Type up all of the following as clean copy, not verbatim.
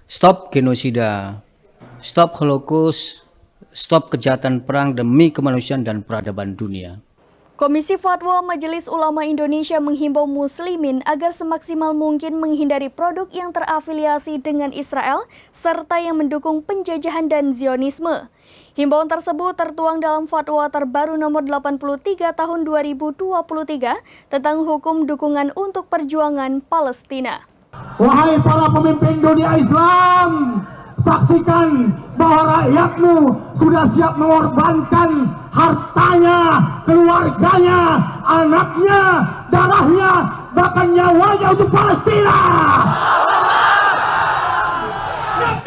Stop genosida, stop Holocaust, stop kejahatan perang demi kemanusiaan dan peradaban dunia. Komisi Fatwa Majelis Ulama Indonesia menghimbau muslimin agar semaksimal mungkin menghindari produk yang terafiliasi dengan Israel serta yang mendukung penjajahan dan Zionisme. Himbauan tersebut tertuang dalam fatwa terbaru nomor 83 tahun 2023 tentang hukum dukungan untuk perjuangan Palestina. Wahai para pemimpin dunia Islam, saksikan bahwa rakyatmu sudah siap mengorbankan hartanya, keluarganya, anaknya, darahnya, bahkan nyawanya untuk Palestina.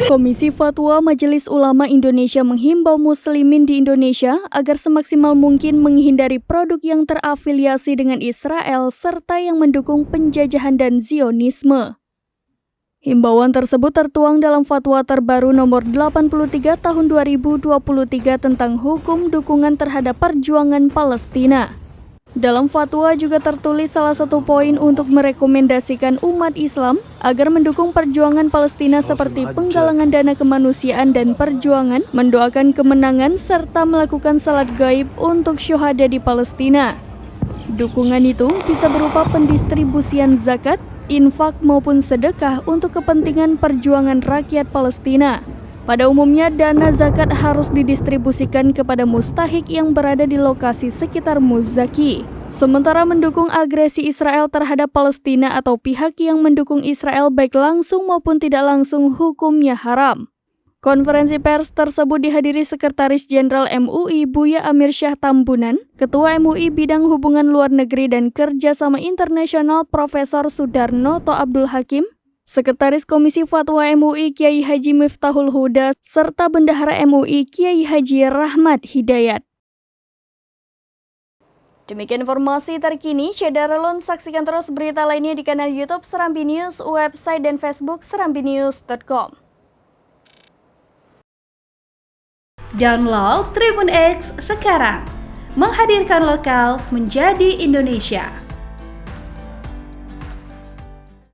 Komisi Fatwa Majelis Ulama Indonesia menghimbau muslimin di Indonesia agar semaksimal mungkin menghindari produk yang terafiliasi dengan Israel serta yang mendukung penjajahan dan Zionisme. Himbauan tersebut tertuang dalam fatwa terbaru nomor 83 tahun 2023 tentang hukum dukungan terhadap perjuangan Palestina. Dalam fatwa juga tertulis salah satu poin untuk merekomendasikan umat Islam agar mendukung perjuangan Palestina seperti penggalangan dana kemanusiaan dan perjuangan, mendoakan kemenangan, serta melakukan salat gaib untuk syuhada di Palestina. Dukungan itu bisa berupa pendistribusian zakat, infak maupun sedekah untuk kepentingan perjuangan rakyat Palestina. Pada umumnya, dana zakat harus didistribusikan kepada mustahik yang berada di lokasi sekitar muzaki. Sementara mendukung agresi Israel terhadap Palestina atau pihak yang mendukung Israel baik langsung maupun tidak langsung hukumnya haram. Konferensi pers tersebut dihadiri Sekretaris Jenderal MUI Buya Amir Syah Tambunan, Ketua MUI Bidang Hubungan Luar Negeri dan Kerjasama Internasional Profesor Sudarnoto Abdul Hakim, Sekretaris Komisi Fatwa MUI Kiai Haji Miftahul Huda, serta Bendahara MUI Kiai Haji Rahmat Hidayat. Demikian informasi terkini, Syederalun saksikan terus berita lainnya di kanal YouTube Serambi News, website dan Facebook serambinews.com. Download Tribun X sekarang, menghadirkan lokal menjadi Indonesia.